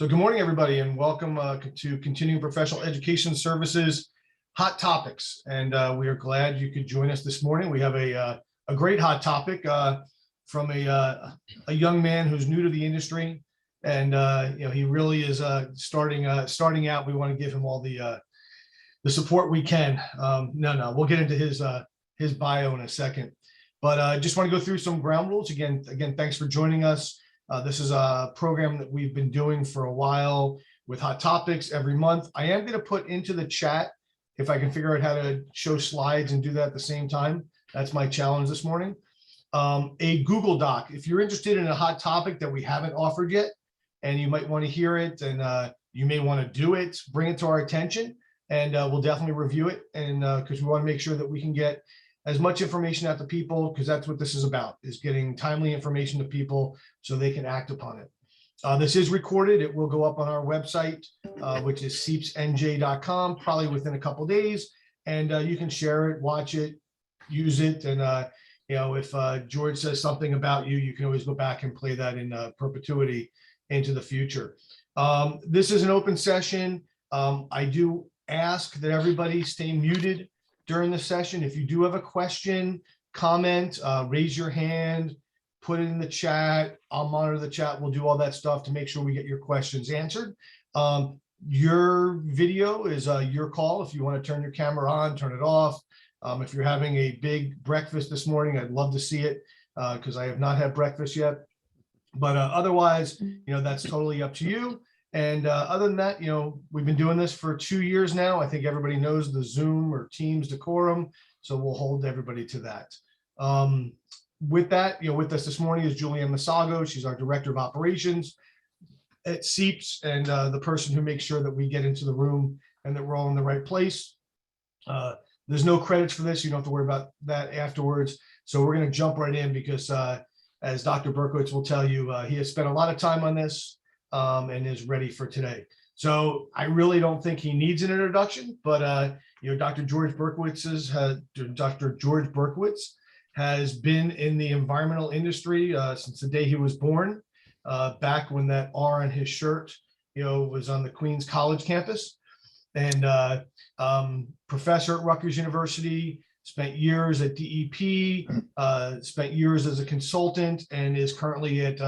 So good morning, everybody, and welcome to Continuing Professional Education Services Hot Topics. And we are glad you could join us this morning. We have a great hot topic from a young man who's new to the industry, and he really is starting out. We want to give him all the support we can. We'll get into his bio in a second, but I just want to go through some ground rules again. Thanks for joining us. This is a program that we've been doing for a while with Hot Topics every month. I am going to put into the chat, if I can figure out how to show slides and do that at the same time. That's my challenge this morning. A Google Doc. If you're interested in a hot topic that we haven't offered yet, and you might want to hear it, and you may want to do it, bring it to our attention, and we'll definitely review it. And because we want to make sure that we can get as much information out to people, because that's what this is about, is getting timely information to people so they can act upon it. This is recorded. It will go up on our website, which is cpesnj.com, probably within a couple of days. And you can share it, watch it, use it. And, if George says something about you, you can always go back and play that in perpetuity into the future. This is an open session. I do ask that everybody stay muted during the session. If you do have a question, comment, raise your hand, put it in the chat. I'll monitor the chat. We'll do all that stuff to make sure we get your questions answered. Your video is your call. If you want to turn your camera on, turn it off. If you're having a big breakfast this morning, I'd love to see it because I have not had breakfast yet. But otherwise, that's totally up to you. And other than that, we've been doing this for 2 years now. I think everybody knows the Zoom or Teams decorum, so we'll hold everybody to that. With that, with us this morning is Julianne Masago. She's our Director of Operations at CPES, and the person who makes sure that we get into the room and that we're all in the right place. There's no credits for this. You don't have to worry about that afterwards. So we're going to jump right in because, as Dr. Berkowitz will tell you, he has spent a lot of time on this. And is ready for today. So I really don't think he needs an introduction, but Dr. George Berkowitz has been in the environmental industry since the day he was born, back when that R on his shirt, was on the Queens College campus, and professor at Rutgers University, spent years at DEP, spent years as a consultant, and is currently at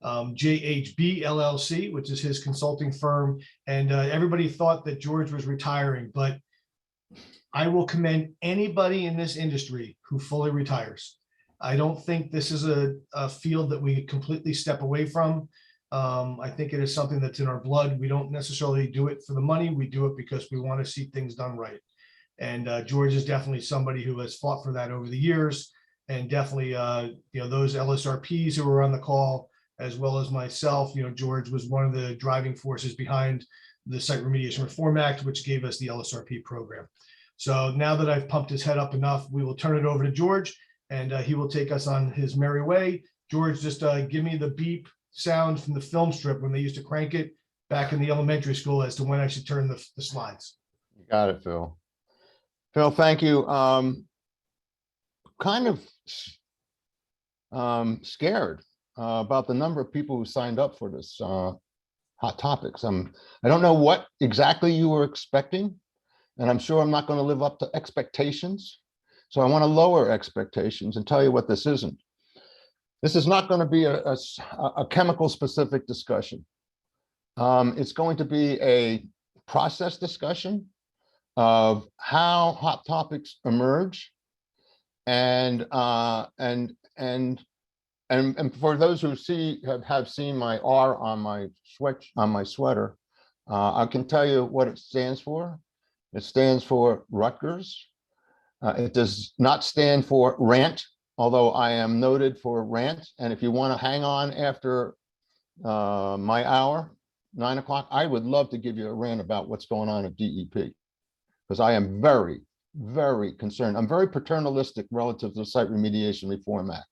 JHB LLC, which is his consulting firm. And everybody thought that George was retiring, but I will commend anybody in this industry who fully retires. I don't think this is a field that we completely step away from. I think it is something that's in our blood. We don't necessarily do it for the money. We do it because we want to see things done right. And George is definitely somebody who has fought for that over the years. And definitely, those LSRPs who were on the call, as well as myself, George was one of the driving forces behind the Site Remediation Reform Act, which gave us the LSRP program. So now that I've pumped his head up enough, we will turn it over to George, and he will take us on his merry way. George, just give me the beep sound from the film strip when they used to crank it back in the elementary school as to when I should turn the slides. You got it, Phil. Phil, thank you. Kind of scared about the number of people who signed up for this Hot Topics. I don't know what exactly you were expecting, and I'm sure I'm not going to live up to expectations. So I want to lower expectations and tell you what this isn't. This is not going to be a chemical specific discussion. It's going to be a process discussion of how hot topics emerge, and for those who have seen my R on my sweater, I can tell you what it stands for. It stands for Rutgers. It does not stand for rant, although I am noted for rant. And if you want to hang on after my hour, 9 o'clock, I would love to give you a rant about what's going on at DEP, because I am very, very concerned. I'm very paternalistic relative to the Site Remediation Reform Act.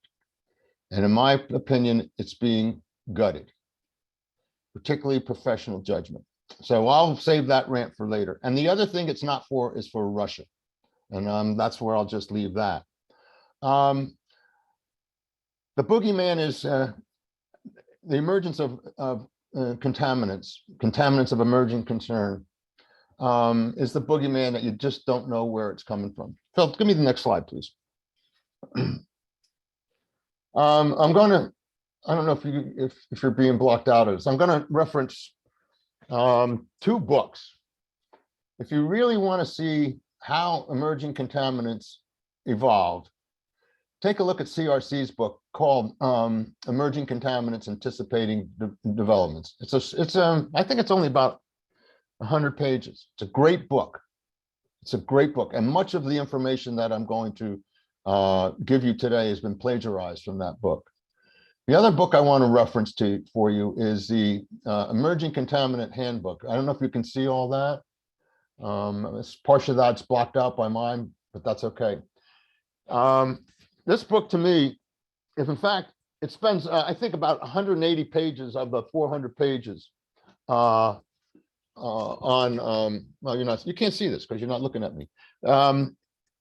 And in my opinion, it's being gutted, particularly professional judgment. So I'll save that rant for later. And the other thing it's not for is for Russia. And that's where I'll just leave that. The boogeyman is the emergence of contaminants of emerging concern, is the boogeyman that you just don't know where it's coming from. Phil, give me the next slide, please. I'm going to, I don't know if you're being blocked out of this. I'm going to reference two books. If you really want to see how emerging contaminants evolve, take a look at CRC's book called Emerging Contaminants Anticipating Developments. I think it's only about 100 pages. It's a great book. It's a great book. And much of the information that I'm going to give you today has been plagiarized from that book. The other book I want to reference for you is the Emerging Contaminant Handbook. I don't know if you can see all that. Portion of that's blocked out by mine, but that's okay. This book to me, if in fact, it spends, I think about 180 pages of the 400 pages on, well, you can't see this because you're not looking at me.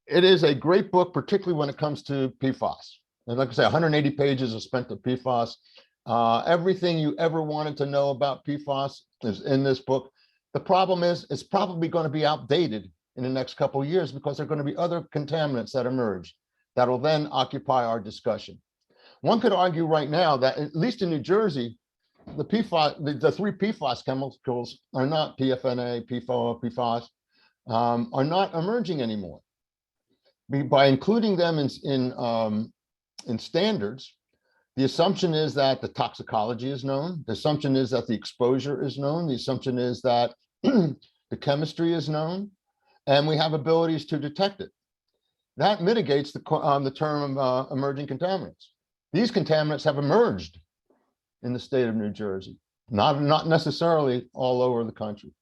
It is a great book, particularly when it comes to PFAS. And like I say, 180 pages are spent to PFAS. Everything you ever wanted to know about PFAS is in this book. The problem is it's probably going to be outdated in the next couple of years because there are going to be other contaminants that emerge that will then occupy our discussion. One could argue right now that at least in New Jersey, the PFAS, the three PFAS chemicals are not PFNA, PFOA, PFAS, are not emerging anymore. By including them in standards, the assumption is that the toxicology is known. The assumption is that the exposure is known. The assumption is that the chemistry is known, and we have abilities to detect it. That mitigates the term emerging contaminants. These contaminants have emerged in the state of New Jersey, not necessarily all over the country.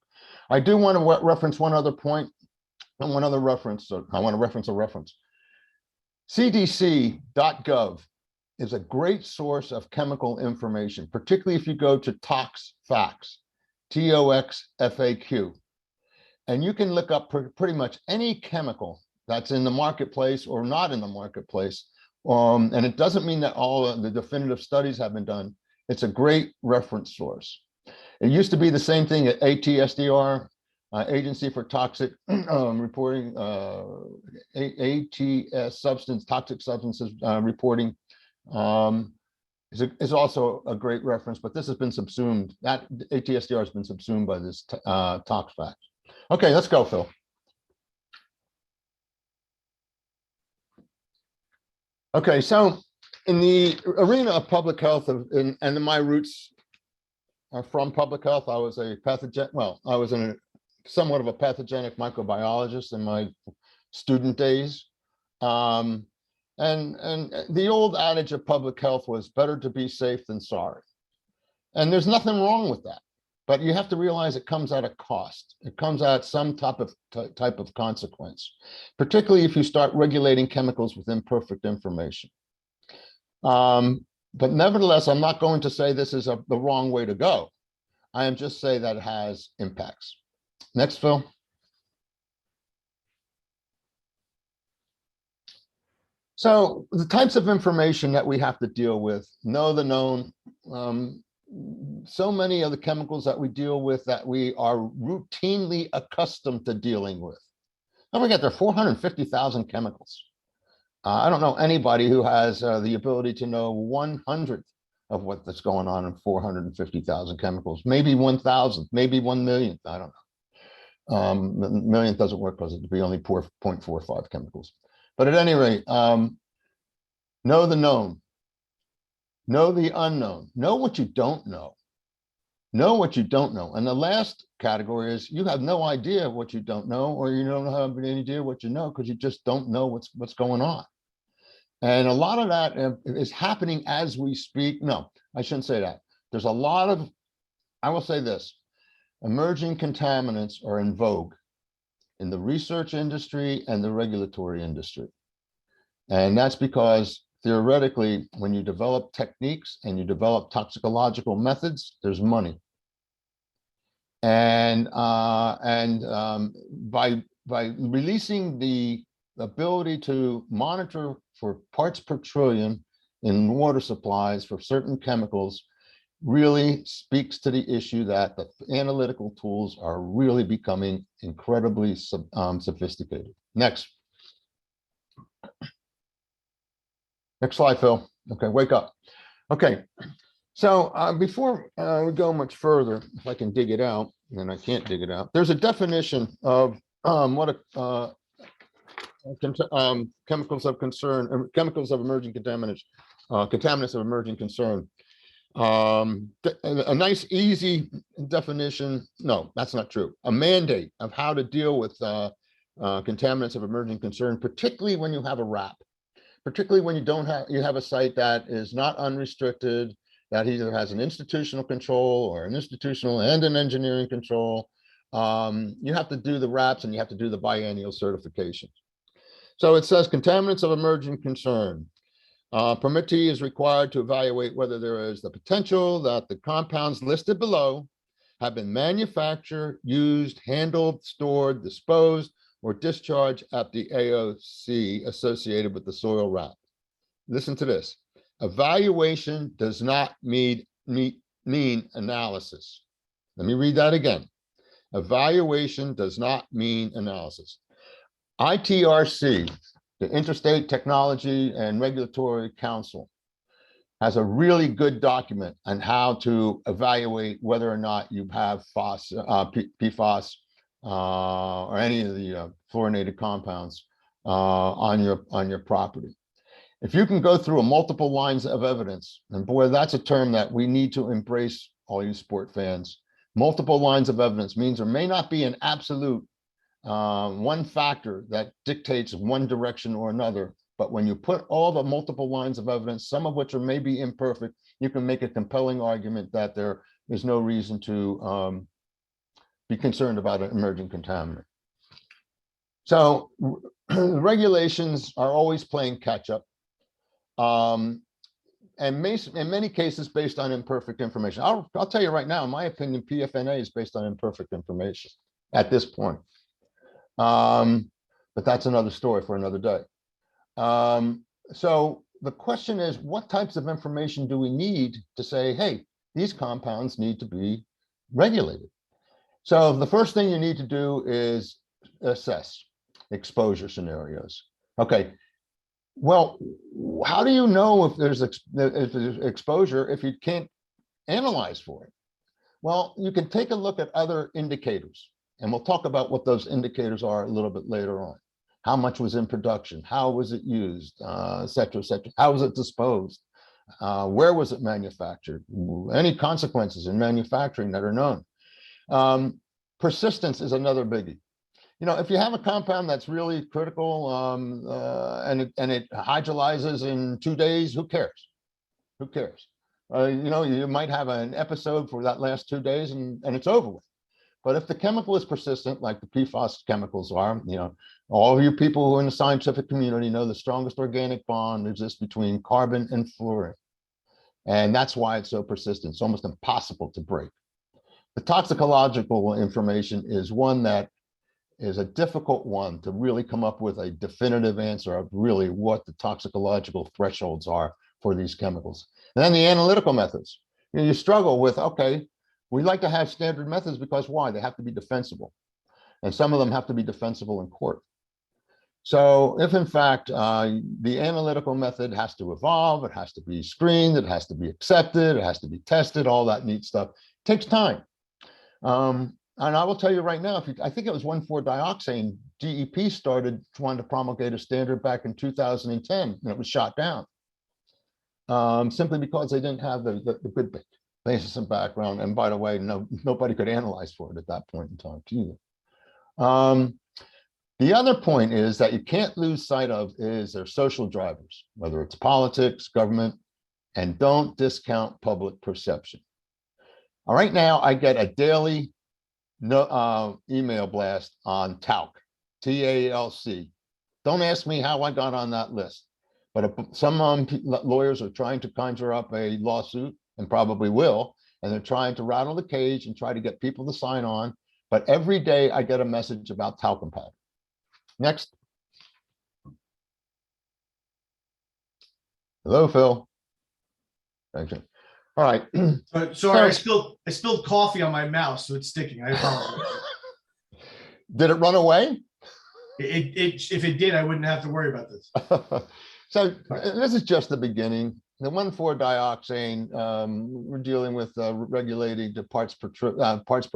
I do want to reference one other point and one other reference. So I want to reference a reference. CDC.gov is a great source of chemical information, particularly if you go to ToxFAQ, TOXFAQ. And you can look up pretty much any chemical that's in the marketplace or not in the marketplace. And it doesn't mean that all the definitive studies have been done. It's a great reference source. It used to be the same thing at ATSDR, Agency for Toxic Reporting, ATS Toxic Substances Reporting is also a great reference, but this has been subsumed. That ATSDR has been subsumed by this ToxFAQ. Okay, let's go, Phil. Okay, so in the arena of public health, and my roots are from public health. I was a I was somewhat of a pathogenic microbiologist in my student days. And the old adage of public health was better to be safe than sorry. And there's nothing wrong with that, but you have to realize it comes at a cost. It comes at some type of consequence, particularly if you start regulating chemicals with imperfect information. But nevertheless, I'm not going to say this is the wrong way to go. I am just saying that it has impacts. Next, Phil. So the types of information that we have to deal with, know the known. So many of the chemicals that we deal with that we are routinely accustomed to dealing with. Don't forget, there are 450,000 chemicals. I don't know anybody who has the ability to know 1/100th of what's going on in 450,000 chemicals. Maybe 1,000, maybe 1,000,000th. I don't know. Millionth doesn't work because it'd be only 0.45 chemicals. But at any rate, know the known, know the unknown, know what you don't know. Know what you don't know. And the last category is you have no idea what you don't know, or you don't have any idea what you know because you just don't know what's going on. And a lot of that is happening as we speak. No, I shouldn't say that. There's a lot of, I will say this, emerging contaminants are in vogue in the research industry and the regulatory industry. And that's because theoretically, when you develop techniques and you develop toxicological methods, there's money. And by releasing the ability to monitor for parts per trillion in water supplies for certain chemicals, really speaks to the issue that the analytical tools are really becoming incredibly sophisticated. Next slide, Phil. Okay, wake up. Okay, so before we go much further, if I can dig it out, and I can't dig it out, there's a definition of what chemicals of concern, or chemicals of emerging contaminants, contaminants of emerging concern. A nice, easy definition. No, that's not true. A mandate of how to deal with contaminants of emerging concern, particularly when you have a RAP, particularly when you have a site that is not unrestricted, that either has an institutional control or an institutional and an engineering control. You have to do the RAPs and you have to do the biennial certifications. So it says contaminants of emerging concern. Permittee is required to evaluate whether there is the potential that the compounds listed below have been manufactured, used, handled, stored, disposed, or discharged at the AOC associated with the soil RAP. Listen to this. Evaluation does not mean analysis. Let me read that again. Evaluation does not mean analysis. ITRC, the Interstate Technology and Regulatory Council, has a really good document on how to evaluate whether or not you have PFAS or any of the fluorinated compounds on your property. If you can go through multiple lines of evidence, and boy, that's a term that we need to embrace, all you sport fans. Multiple lines of evidence means there may not be an absolute one factor that dictates one direction or another, but when you put all the multiple lines of evidence, some of which are maybe imperfect, you can make a compelling argument that there is no reason to be concerned about an emerging contaminant. So regulations are always playing catch up. And in many cases based on imperfect information. I'll tell you right now, in my opinion, PFNA is based on imperfect information at this point. But that's another story for another day. So the question is, what types of information do we need to say, hey, these compounds need to be regulated? So the first thing you need to do is assess exposure scenarios. Okay. Well, how do you know if there's exposure if you can't analyze for it? Well, you can take a look at other indicators, and we'll talk about what those indicators are a little bit later on. How much was in production? How was it used? Et cetera, et cetera. How was it disposed? Where was it manufactured? Any consequences in manufacturing that are known? Persistence is another biggie. You know, if you have a compound that's really critical and it hydrolyzes in 2 days, who cares? Who cares? You know, you might have an episode for that last 2 days and it's over with. But if the chemical is persistent, like the PFAS chemicals are, you know, all of you people who are in the scientific community know the strongest organic bond exists between carbon and fluorine. And that's why it's so persistent. It's almost impossible to break. The toxicological information is one that is a difficult one to really come up with a definitive answer of really what the toxicological thresholds are for these chemicals. And then the analytical methods. You know, you struggle with, okay, we like to have standard methods because why? They have to be defensible. And some of them have to be defensible in court. So if in fact the analytical method has to evolve, it has to be screened, it has to be accepted, it has to be tested, all that neat stuff, it takes time. And I will tell you right now, I think it was 1,4-dioxane, DEP started trying to promulgate a standard back in 2010, and it was shot down simply because they didn't have the good basis and background. And by the way, nobody could analyze for it at that point in time either. The other point is that you can't lose sight of is their social drivers, whether it's politics, government, and don't discount public perception. All right, now I get a daily email blast on talc, TALC. Don't ask me how I got on that list, but some lawyers are trying to conjure up a lawsuit and probably will, and they're trying to rattle the cage and try to get people to sign on. But every day I get a message about talcum powder. Next. Hello, Phil. Okay. All right. Sorry, I spilled coffee on my mouse, so it's sticking. I apologize. Did it run away? If it did, I wouldn't have to worry about this. So this is just the beginning. The 1,4-dioxane, we're dealing with regulating the parts per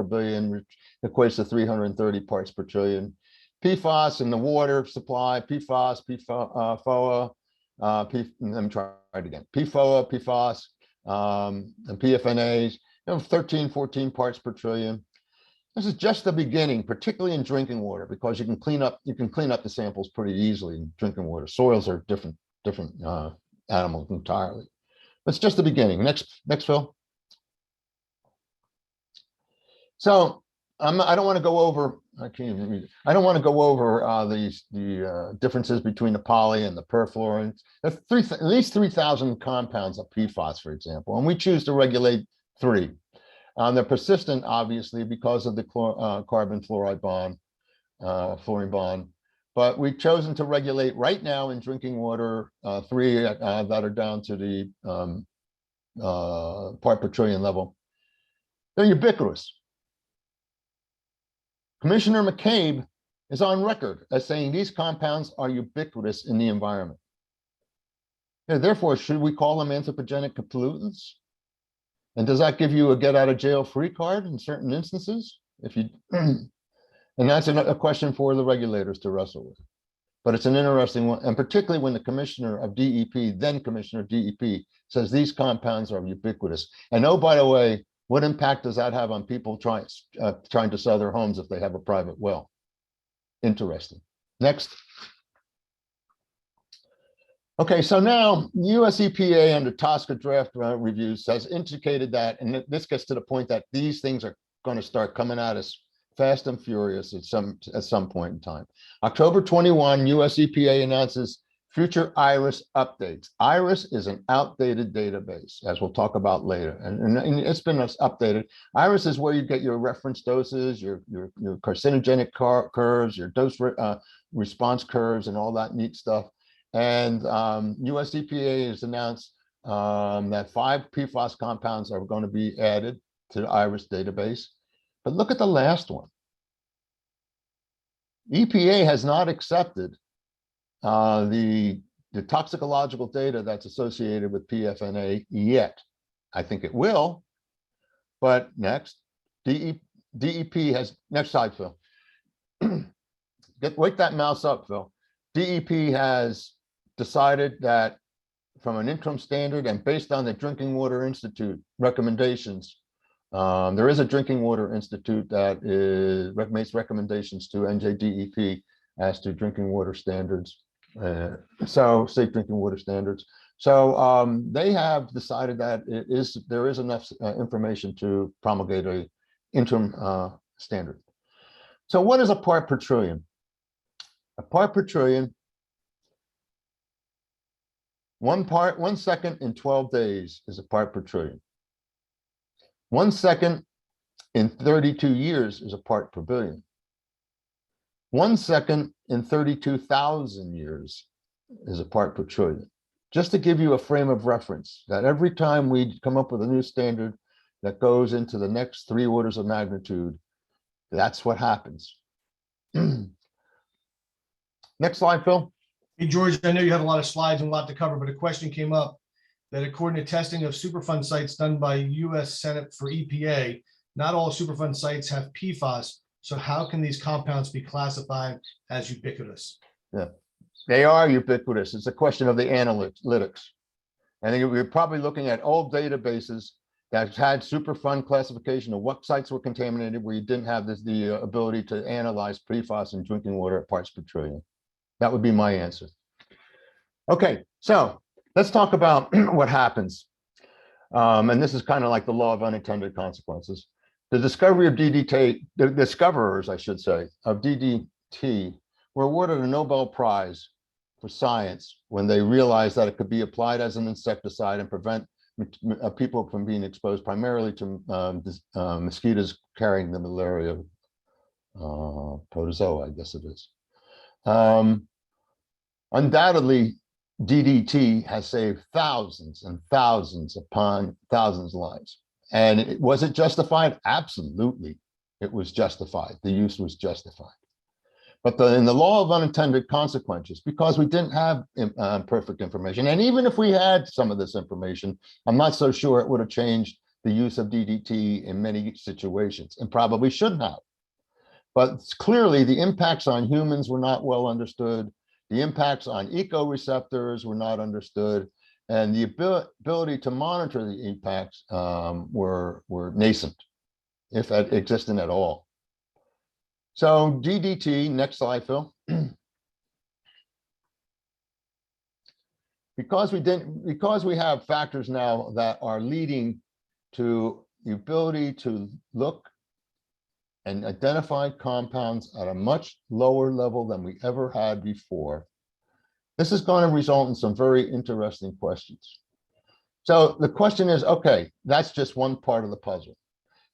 billion, which equates to 330 parts per trillion. PFAS in the water supply, PFAS, PFOA, let me try it again. PFOA, PFAS, and PFNAs, 13, 14 parts per trillion. This is just the beginning, particularly in drinking water, because you can clean up the samples pretty easily in drinking water. Soils are different animals entirely. It's just the beginning. Next, Phil. So I don't want to go over. I can't even read it. I don't want to go over the differences between the poly and the perfluorines. There's at least 3,000 compounds of PFAS, for example, and we choose to regulate 3. They're persistent, obviously, because of the carbon fluoride bond, fluorine bond. But we've chosen to regulate right now in drinking water 3 that are down to the part per trillion level. They're ubiquitous. Commissioner McCabe is on record as saying these compounds are ubiquitous in the environment. Therefore, should we call them anthropogenic pollutants? And does that give you a get out of jail free card in certain instances? If you, and that's a question for the regulators to wrestle with. But it's an interesting one, and particularly when the commissioner of DEP, then commissioner DEP, says these compounds are ubiquitous. And oh, by the way, what impact does that have on people trying to sell their homes if they have a private well? Interesting. Next. Okay, so now US EPA under TSCA draft reviews has indicated that, and this gets to the point that these things are going to start coming at us fast and furious at some point in time. October 21, US EPA announces future IRIS updates. IRIS is an outdated database, as we'll talk about later, and it's been updated. IRIS is where you get your reference doses, your carcinogenic curves, your dose response curves, and all that neat stuff. And US EPA has announced that 5 PFAS compounds are going to be added to the IRIS database. But look at the last one. EPA has not accepted the toxicological data that's associated with PFNA yet. I think it will, but next, DEP has, next slide, Phil. Wake that mouse up, Phil. DEP has decided that from an interim standard and based on the Drinking Water Institute recommendations, there is a Drinking Water Institute that makes recommendations to NJDEP as to drinking water standards, so safe drinking water standards. So they have decided that there is enough information to promulgate a interim standard. So what is a part per trillion? A part per trillion, 1 second in 12 days is a part per trillion. 1 second in 32 years is a part per billion. 1 second in 32,000 years is a part per trillion. Just to give you a frame of reference, that every time we come up with a new standard that goes into the next 3 orders of magnitude, that's what happens. Next slide, Phil. Hey, George, I know you have a lot of slides and a lot to cover, but a question came up that according to testing of Superfund sites done by US Senate for EPA, not all Superfund sites have PFAS. So how can these compounds be classified as ubiquitous? Yeah, they are ubiquitous. It's a question of the analytics. I think we're probably looking at old databases that had Superfund classification of what sites were contaminated where you didn't have the ability to analyze PFAS in drinking water at parts per trillion. That would be my answer. Okay, so let's talk about what happens. And this is kind of like the law of unintended consequences. The discovery of DDT, the discoverers, I should say, of DDT were awarded a Nobel Prize for science when they realized that it could be applied as an insecticide and prevent people from being exposed primarily to mosquitoes carrying the malaria protozoa, I guess it is. Undoubtedly, DDT has saved thousands and thousands upon thousands of lives. And was it justified? Absolutely, it was justified. The use was justified. But in the law of unintended consequences, because we didn't have perfect information, and even if we had some of this information, I'm not so sure it would have changed the use of DDT in many situations, and probably shouldn't have. But clearly, the impacts on humans were not well understood. The impacts on ecoreceptors were not understood, and the ability to monitor the impacts were nascent, if existent at all. So DDT, next slide, Phil. Because we have factors now that are leading to the ability to look and identify compounds at a much lower level than we ever had before, this is going to result in some very interesting questions. So the question is, okay, that's just one part of the puzzle.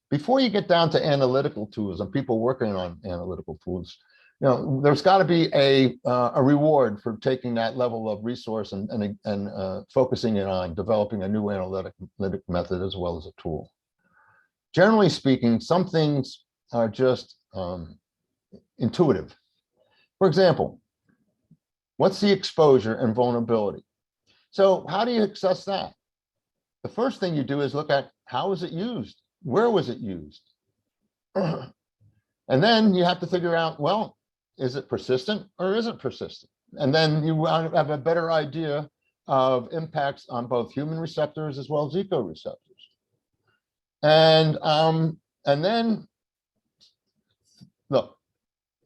Before you get down to analytical tools and people working on analytical tools, there's got to be a reward for taking that level of resource and focusing it on developing a new analytic method as well as a tool. Generally speaking, some things are just intuitive. For example, what's the exposure and vulnerability? So how do you assess that? The first thing you do is look at how was it used? Where was it used? And then you have to figure out, well, is it persistent or isn't persistent? And then you have a better idea of impacts on both human receptors as well as ecoreceptors. And then, look,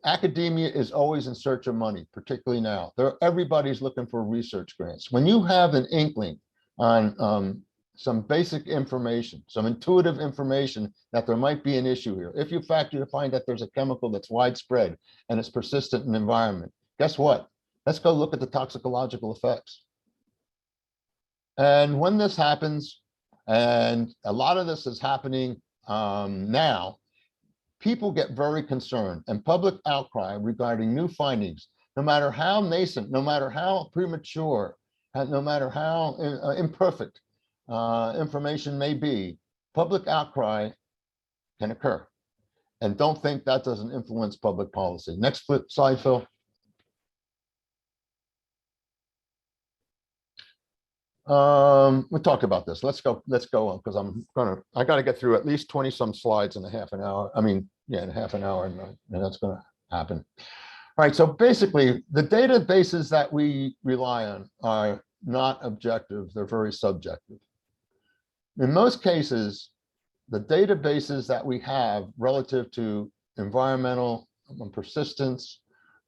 academia is always in search of money, particularly now. Everybody's looking for research grants. When you have an inkling on some basic information, some intuitive information that there might be an issue here, if you find that there's a chemical that's widespread and it's persistent in the environment, guess what? Let's go look at the toxicological effects. And when this happens, and a lot of this is happening now, people get very concerned, and public outcry regarding new findings, no matter how nascent, no matter how premature, no matter how imperfect information may be, public outcry can occur. And don't think that doesn't influence public policy. Next slide, Phil. We talked about this. Let's go on, because I got to get through at least 20 some slides in a half an hour. I mean, yeah, in a half an hour, and that's going to happen. All right, so basically the databases that we rely on are not objective, they're very subjective. In most cases, the databases that we have relative to environmental persistence,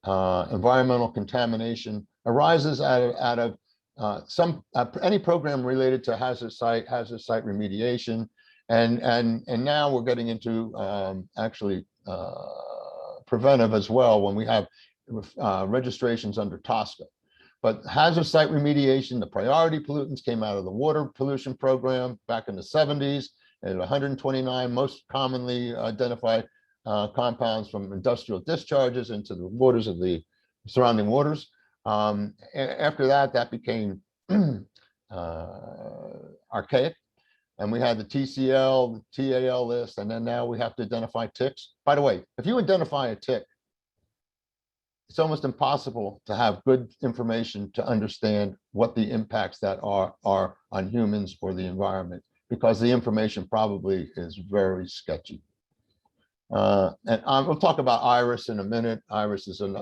environmental contamination arises out of any program related to hazard site remediation, and now we're getting into actually preventive as well when we have registrations under TSCA. But hazard site remediation, the priority pollutants came out of the water pollution program back in the 70s, and 129 most commonly identified compounds from industrial discharges into the waters of the surrounding waters. After that became archaic, and we had the TCL, the TAL list, and then now we have to identify ticks. By the way, if you identify a tick, it's almost impossible to have good information to understand what the impacts that are on humans or the environment, because the information probably is very sketchy. And we'll talk about IRIS in a minute. IRIS is an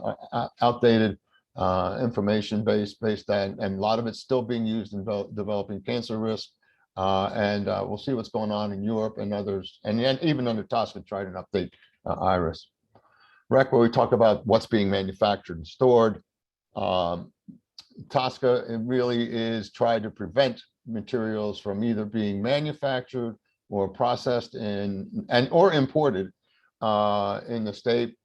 outdated information based and a lot of it's still being used in developing cancer risk. And we'll see what's going on in Europe and others, and even under TSCA tried to update IRIS. REC, where we talk about what's being manufactured and stored. TSCA, it really is trying to prevent materials from either being manufactured or processed or imported in the state,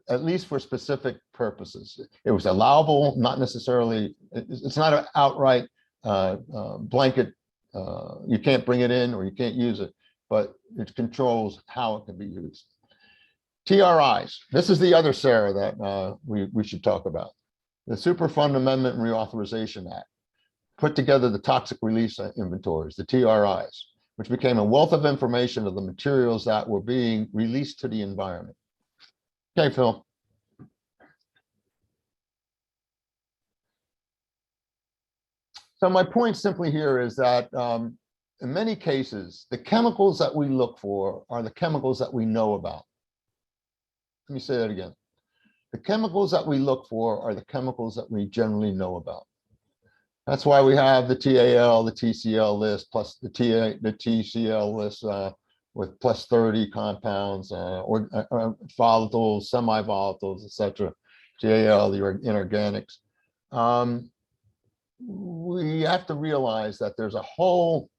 at least for specific purposes. It was allowable, not necessarily, it's not an outright blanket, you can't bring it in or you can't use it, but it controls how it can be used. TRIs, this is the other Sarah that we should talk about. the Superfund Amendment and Reauthorization Act put together the toxic release inventories, the TRIs, which became a wealth of information of the materials that were being released to the environment. Okay, Phil. So my point simply here is that in many cases, the chemicals that we look for are the chemicals that we know about. Let me say that again. The chemicals that we look for are the chemicals that we generally know about. That's why we have the TAL, the TCL list, plus the TCL list with plus 30 compounds, or volatiles, semi-volatiles, etc. TAL, the inorganics. We have to realize that there's a whole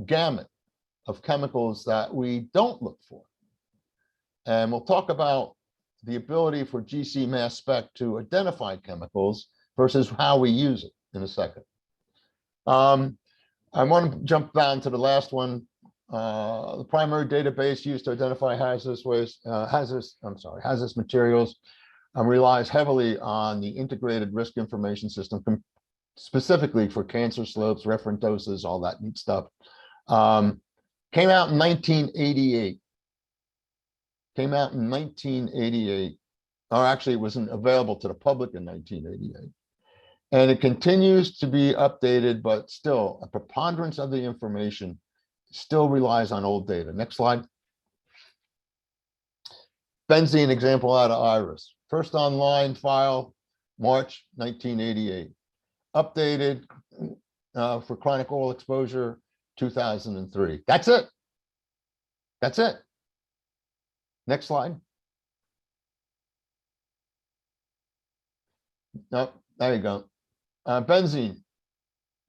gamut of chemicals that we don't look for. And we'll talk about the ability for GC mass spec to identify chemicals versus how we use it in a second. I want to jump down to the last one. The primary database used to identify hazardous materials relies heavily on the integrated risk information system, specifically for cancer slopes, referent doses, all that neat stuff. Came out in 1988. Came out in 1988, or actually it wasn't available to the public in 1988. And it continues to be updated, but still a preponderance of the information still relies on old data. Next slide. Benzene example out of IRIS. First online file, March 1988. Updated for chronic oil exposure, 2003. That's it. That's it. Next slide. No, there you go. Benzene.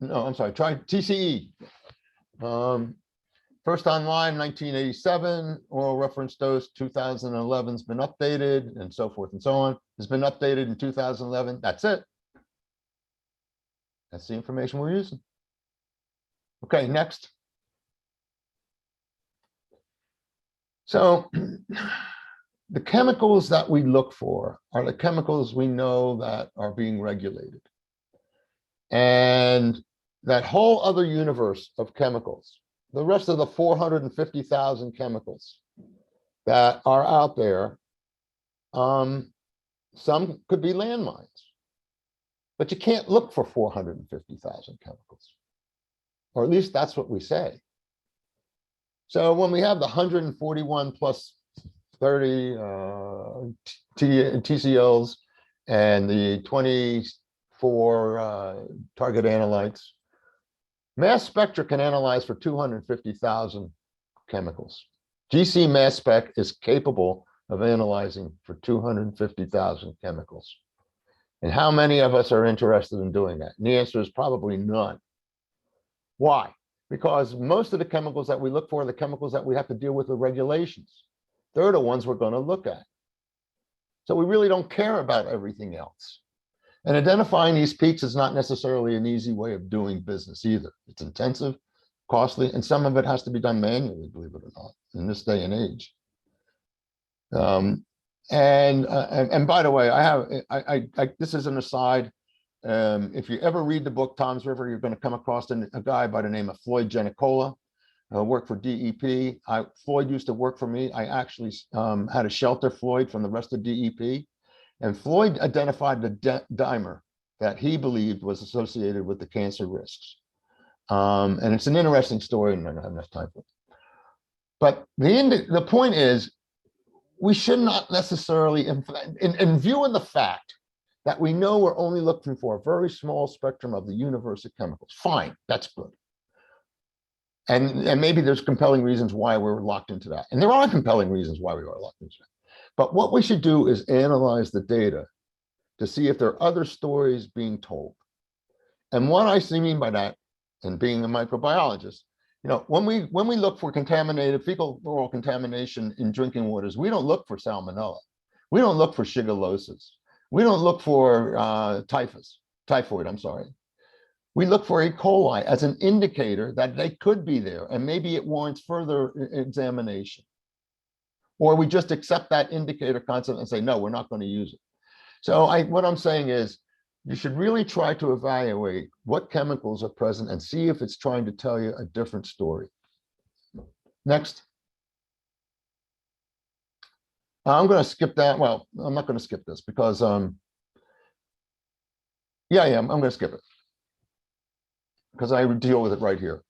No, I'm sorry. Try TCE. First online, 1987. Oil reference dose, 2011 has been updated, and so forth and so on. Has been updated in 2011. That's it. That's the information we're using. Okay, next. So the chemicals that we look for are the chemicals we know that are being regulated. And that whole other universe of chemicals, the rest of the 450,000 chemicals that are out there, some could be landmines, but you can't look for 450,000 chemicals, or at least that's what we say. So when we have the 141 plus 30 TCLs and the 24 target analytes, mass spectra can analyze for 250,000 chemicals. GC mass spec is capable of analyzing for 250,000 chemicals. And how many of us are interested in doing that? And the answer is probably none. Why? Because most of the chemicals that we look for are the chemicals that we have to deal with the regulations. They're the ones we're going to look at. So we really don't care about everything else. And identifying these peaks is not necessarily an easy way of doing business either. It's intensive, costly, and some of it has to be done manually, believe it or not, in this day and age. And by the way, this is an aside. If you ever read the book Tom's River, you're going to come across a guy by the name of Floyd Jenicola, worked for DEP. Floyd used to work for me. I actually had to shelter Floyd from the rest of DEP. And Floyd identified the dimer that he believed was associated with the cancer risks. And it's an interesting story, and I don't have enough time for it. But the point is, we should not necessarily, in view of the fact that we know we're only looking for a very small spectrum of the universe of chemicals. Fine, that's good. And maybe there's compelling reasons why we're locked into that. And there are compelling reasons why we are locked into that. But what we should do is analyze the data to see if there are other stories being told. And what I mean by that, and being a microbiologist, when we look for contaminated fecal oral contamination in drinking waters, we don't look for salmonella. We don't look for shigellosis. We don't look for typhoid, I'm sorry. We look for E. coli as an indicator that they could be there, and maybe it warrants further examination. Or we just accept that indicator concept and say, no, we're not going to use it. So what I'm saying is, you should really try to evaluate what chemicals are present and see if it's trying to tell you a different story. Next. I'm going to skip that. Well, I'm not going to skip this because, I'm going to skip it because I deal with it right here.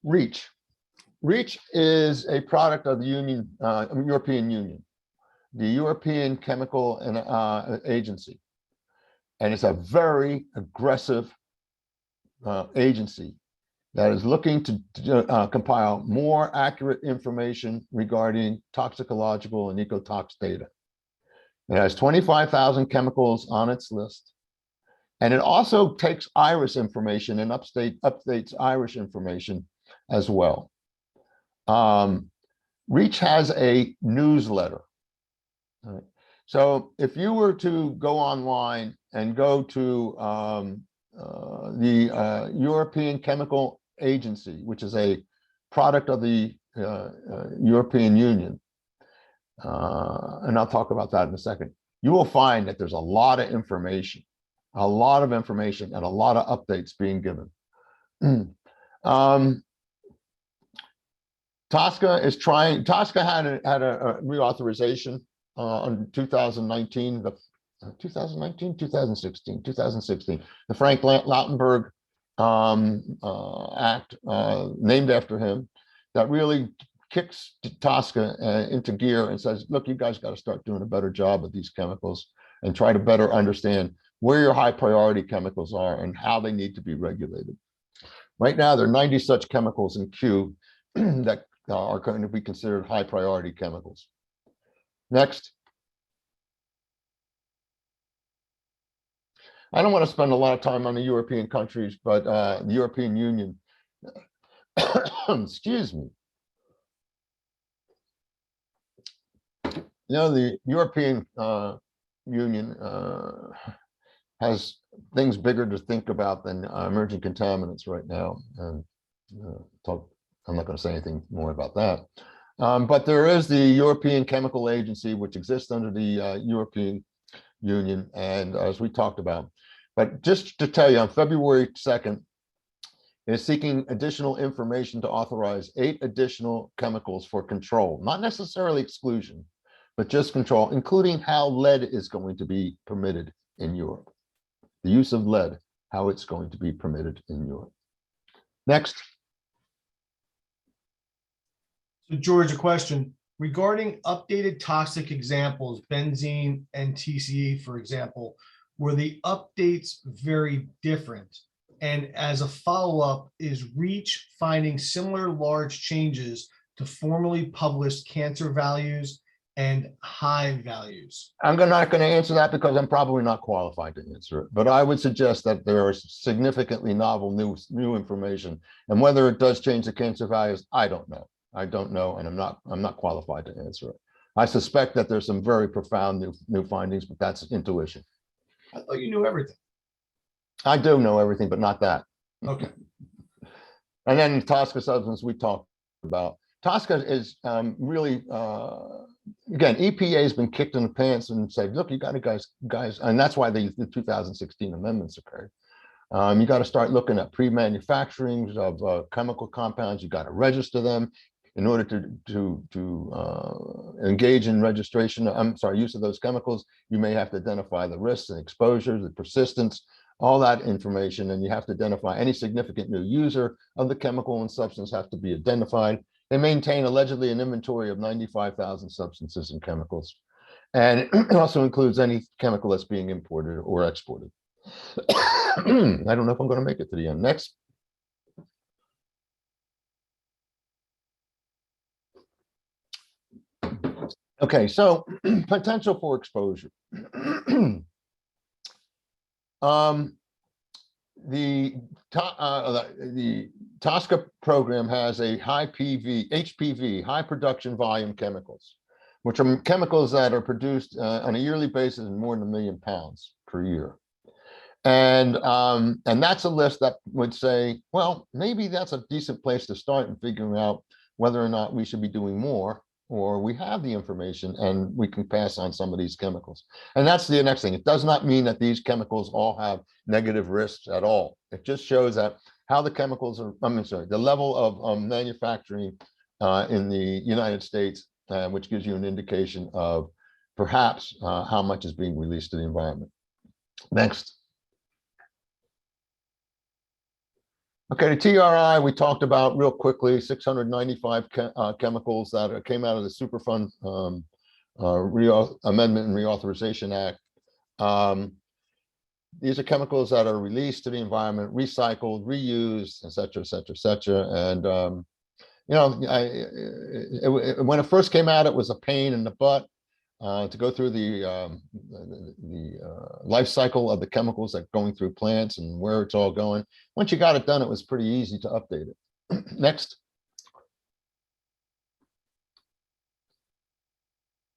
REACH. REACH is a product of the European Union, the European Chemical Agency. And it's a very aggressive agency that is looking to compile more accurate information regarding toxicological and ecotox data. It has 25,000 chemicals on its list. And it also takes iris information and updates iris information as well. REACH has a newsletter. All right. So if you were to go online and go to the European Chemical Agency, which is a product of the European Union, and I'll talk about that in a second, you will find that there's a lot of information and a lot of updates being given. TSCA had a reauthorization in 2016, the Frank Lautenberg Act, named after him, that really kicks TSCA into gear and says, look, you guys got to start doing a better job of these chemicals and try to better understand where your high priority chemicals are and how they need to be regulated. Right now, there are 90 such chemicals in queue that are going to be considered high priority chemicals. Next. I don't want to spend a lot of time on the European countries, but the European Union, excuse me. You know, the European Union has things bigger to think about than emerging contaminants right now. And I'm not going to say anything more about that. But there is the European Chemical Agency, which exists under the European Union, and as we talked about. But just to tell you, on February 2nd, it is seeking additional information to authorize 8 additional chemicals for control, not necessarily exclusion, but just control, including how lead is going to be permitted in Europe. The use of lead, how it's going to be permitted in Europe. Next. So George, a question regarding updated toxic examples, benzene and TCE, for example, were the updates very different? And as a follow-up, is REACH finding similar large changes to formerly published cancer values and high values? I'm not going to answer that because I'm probably not qualified to answer it, but I would suggest that there is significantly novel new information, and whether it does change the cancer values, I don't know. I don't know, and I'm not qualified to answer it. I suspect that there's some very profound new findings, but that's intuition. I thought you knew everything. I do know everything, but not that. Okay. And then TSCA substance we talked about. TSCA is really, again, EPA has been kicked in the pants and said, look, you got to guys, and that's why the 2016 amendments occurred. You got to start looking at pre-manufacturing of chemical compounds. You got to register them in order to engage in registration. Use of those chemicals. You may have to identify the risks and exposures, the persistence, all that information, and you have to identify any significant new user of the chemical and substance have to be identified. They maintain allegedly an inventory of 95,000 substances and chemicals, and it also includes any chemical that's being imported or exported. I don't know if I'm going to make it to the end. Next. Okay, so potential for exposure. The TSCA program has a HPV, high production volume chemicals, which are chemicals that are produced on a yearly basis in more than 1 million pounds per year. And that's a list that would say, well, maybe that's a decent place to start in figuring out whether or not we should be doing more or we have the information and we can pass on some of these chemicals. And that's the next thing. It does not mean that these chemicals all have negative risks at all. It just shows that how the chemicals are, the level of manufacturing in the United States, which gives you an indication of perhaps how much is being released to the environment. Next. Okay, the TRI we talked about real quickly, 695 chemicals that came out of the Superfund Amendment and Reauthorization Act. These are chemicals that are released to the environment, recycled, reused, et cetera, et cetera, et cetera. And, you know, when it first came out, it was a pain in the butt to go through the life cycle of the chemicals that are going through plants and where it's all going. Once you got it done, it was pretty easy to update it. Next.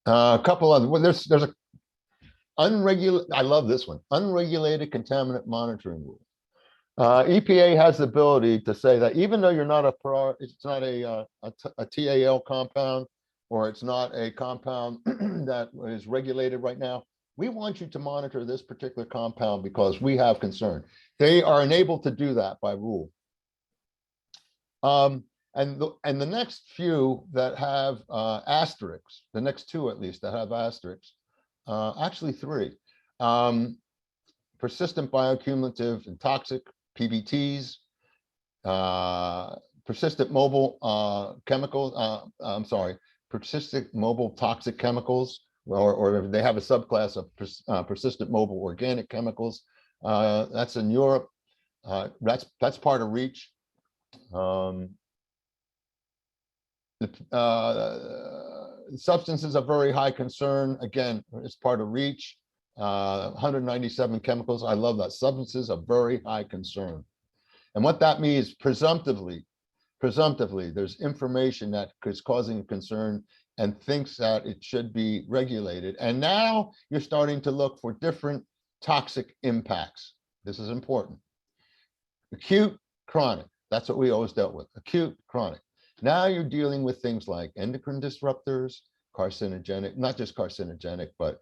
A couple of, well, there's a unregulated, I love this one, unregulated contaminant monitoring rule. EPA has the ability to say that even though you're not it's not a TAL compound, or it's not a compound that is regulated right now, we want you to monitor this particular compound because we have concern. They are enabled to do that by rule. And the next few that have asterisks, the next two at least that have asterisks, actually three, persistent bioaccumulative and toxic PBTs, persistent mobile chemicals, persistent mobile toxic chemicals, or they have a subclass of persistent mobile organic chemicals. That's in Europe. That's part of REACH. Substances of very high concern, again, it's part of REACH. 197 chemicals. I love that. Substances of very high concern. And what that means, presumptively, there's information that is causing concern and thinks that it should be regulated. And now you're starting to look for different toxic impacts. This is important. Acute, chronic. That's what we always dealt with. Acute, chronic. Now you're dealing with things like endocrine disruptors, carcinogenic, not just carcinogenic, but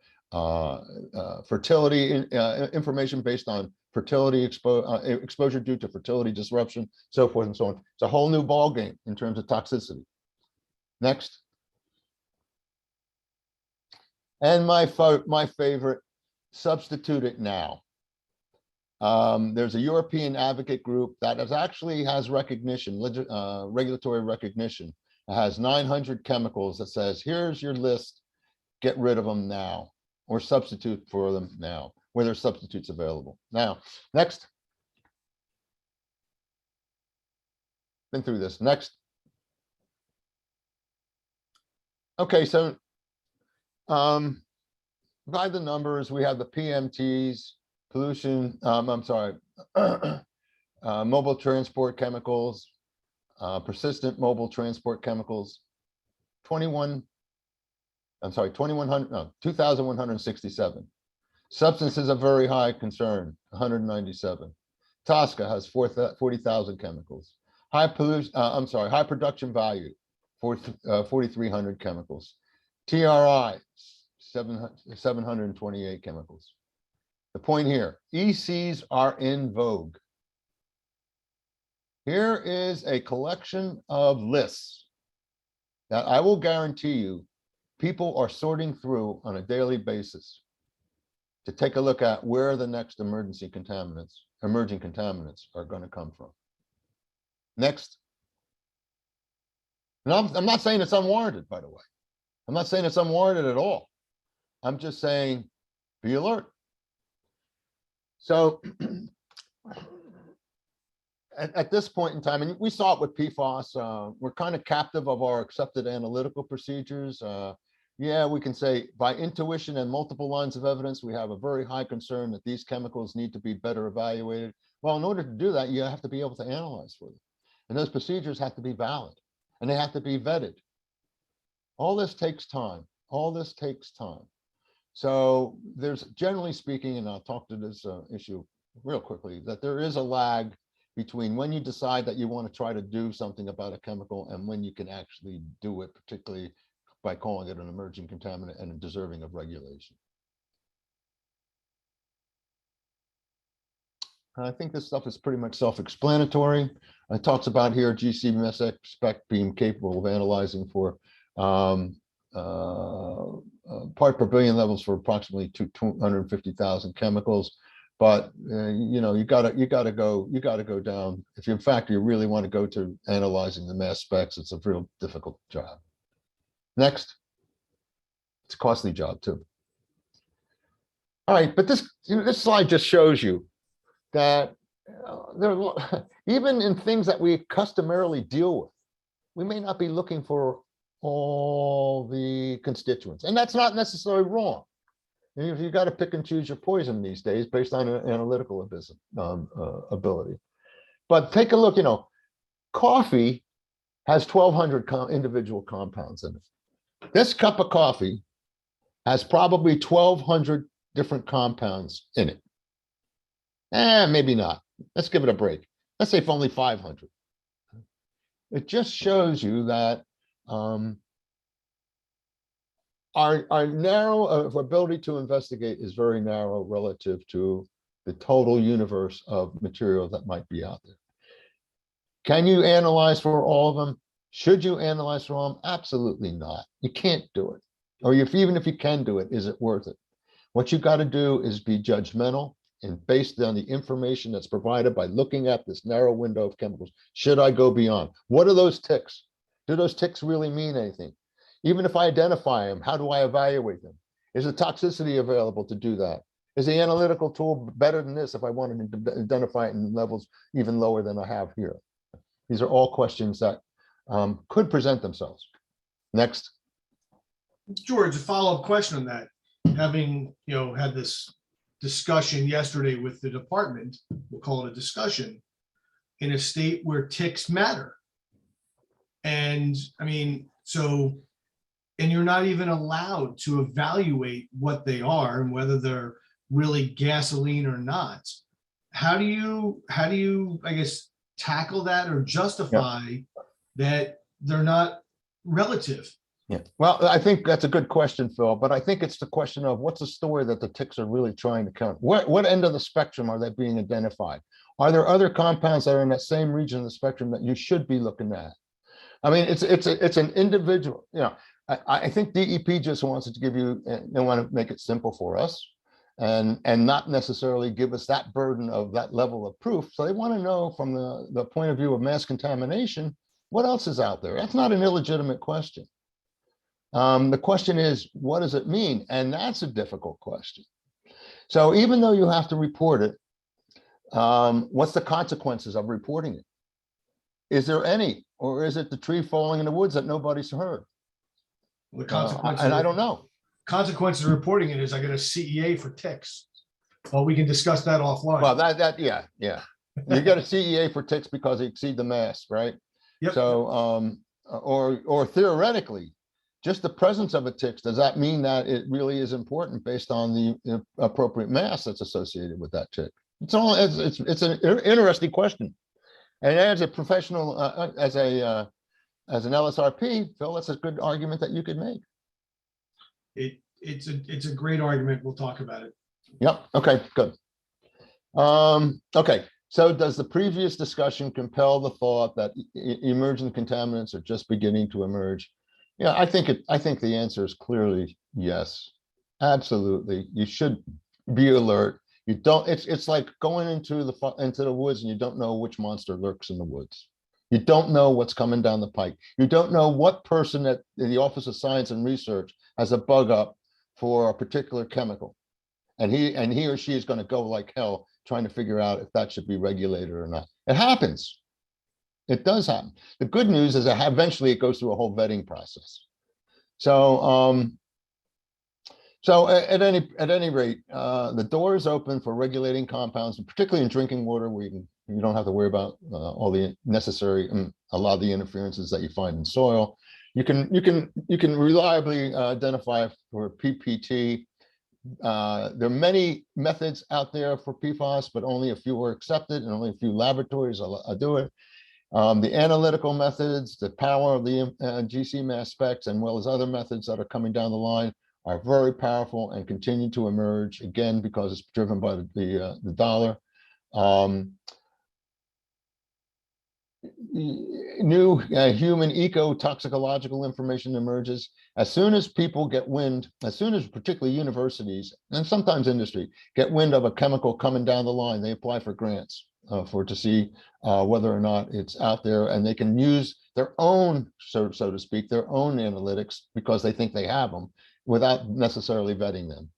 fertility information based on fertility exposure due to fertility disruption, so forth and so on. It's a whole new ball game in terms of toxicity. Next. And my favorite, substitute it now. There's a European advocate group that actually has recognition, regulatory recognition. It has 900 chemicals that says, here's your list, get rid of them now, or substitute for them now, where there's substitutes available. Now, next. Been through this. Next. Okay, so by the numbers, we have the PMTs, pollution, mobile transport chemicals, persistent mobile transport chemicals, 2,167. Substances of very high concern, 197. TSCA has 40,000 chemicals. High pollution, high production value, 4,300 chemicals. TRI, 728 chemicals. The point here, ECs are in vogue. Here is a collection of lists that I will guarantee you people are sorting through on a daily basis to take a look at where the next emerging contaminants are going to come from. Next. And I'm not saying it's unwarranted, by the way. I'm not saying it's unwarranted at all. I'm just saying, be alert. So at this point in time, and we saw it with PFAS, we're kind of captive of our accepted analytical procedures. Yeah, we can say by intuition and multiple lines of evidence, we have a very high concern that these chemicals need to be better evaluated. Well, in order to do that, you have to be able to analyze for them. And those procedures have to be valid and they have to be vetted. All this takes time. All this takes time. So there's, generally speaking, and I'll talk to this issue real quickly, that there is a lag between when you decide that you want to try to do something about a chemical and when you can actually do it, particularly by calling it an emerging contaminant and deserving of regulation. I think this stuff is pretty much self-explanatory. It talks about here GC mass spec being capable of analyzing for part per billion levels for approximately 250,000 chemicals. But you know, you gotta go down. If you, in fact, you really want to go to analyzing the mass specs, it's a real difficult job. Next, it's a costly job too. All right, but this slide just shows you that even in things that we customarily deal with, we may not be looking for all the constituents, and that's not necessarily wrong. You got to pick and choose your poison these days based on analytical ability. But take a look, you know, coffee has 1,200 individual compounds in it. This cup of coffee has probably 1,200 different compounds in it. Maybe not. Let's give it a break. Let's say if only 500. It just shows you that our narrow ability to investigate is very narrow relative to the total universe of material that might be out there. Can you analyze for all of them? Should you analyze for all of them? Absolutely not. You can't do it. Or even if you can do it, is it worth it? What you got to do is be judgmental and based on the information that's provided by looking at this narrow window of chemicals. Should I go beyond? What are those ticks? Do those ticks really mean anything? Even if I identify them, how do I evaluate them? Is the toxicity available to do that? Is the analytical tool better than this if I wanted to identify it in levels even lower than I have here? These are all questions that could present themselves. Next. George, a follow-up question on that. Having, you know, had this discussion yesterday with the department, we'll call it a discussion, in a state where ticks matter. And I mean, so, and you're not even allowed to evaluate what they are and whether they're really gasoline or not. How do you, I guess, tackle that or justify that they're not relative? Yeah, well, I think that's a good question, Phil, but I think it's the question of what's the story that the ticks are really trying to count? What end of the spectrum are they being identified? Are there other compounds that are in that same region of the spectrum that you should be looking at? I mean, it's an individual, you know, I think DEP just wants to give you, they want to make it simple for us and not necessarily give us that burden of that level of proof. So they want to know from the point of view of mass contamination, what else is out there? That's not an illegitimate question. The question is, what does it mean? And that's a difficult question. So even though you have to report it, what's the consequences of reporting it? Is there any, or is it the tree falling in the woods that nobody's heard? The consequences, and I don't know. Consequences of reporting it is I get a CEA for ticks. Well, we can discuss that offline. Well, yeah. You get a CEA for ticks because they exceed the mass, right? Yep. So, or theoretically, just the presence of a tick, does that mean that it really is important based on the appropriate mass that's associated with that tick? It's an interesting question. And as a professional, as an LSRP, Phil, that's a good argument that you could make. It's a great argument. We'll talk about it. Yep. Okay, good. Okay. So does the previous discussion compel the thought that emergent contaminants are just beginning to emerge? Yeah, I think the answer is clearly yes. Absolutely. You should be alert. You don't, it's like going into the woods and you don't know which monster lurks in the woods. You don't know what's coming down the pike. You don't know what person at the Office of Science and Research has a bug up for a particular chemical. And he or she is going to go like hell trying to figure out if that should be regulated or not. It happens. It does happen. The good news is that eventually it goes through a whole vetting process. So, at any rate, the door is open for regulating compounds, particularly in drinking water, where you don't have to worry about all the necessary, a lot of the interferences that you find in soil. You can reliably identify for PPT. There are many methods out there for PFAS, but only a few are accepted, and only a few laboratories do it. The analytical methods, the power of the GC mass specs, and well as other methods that are coming down the line are very powerful and continue to emerge, again, because it's driven by the dollar. New human eco-toxicological information emerges. As soon as people get wind, as soon as particularly universities and sometimes industry get wind of a chemical coming down the line, they apply for grants to see whether or not it's out there, and they can use their own, so to speak, their own analytics because they think they have them without necessarily vetting them.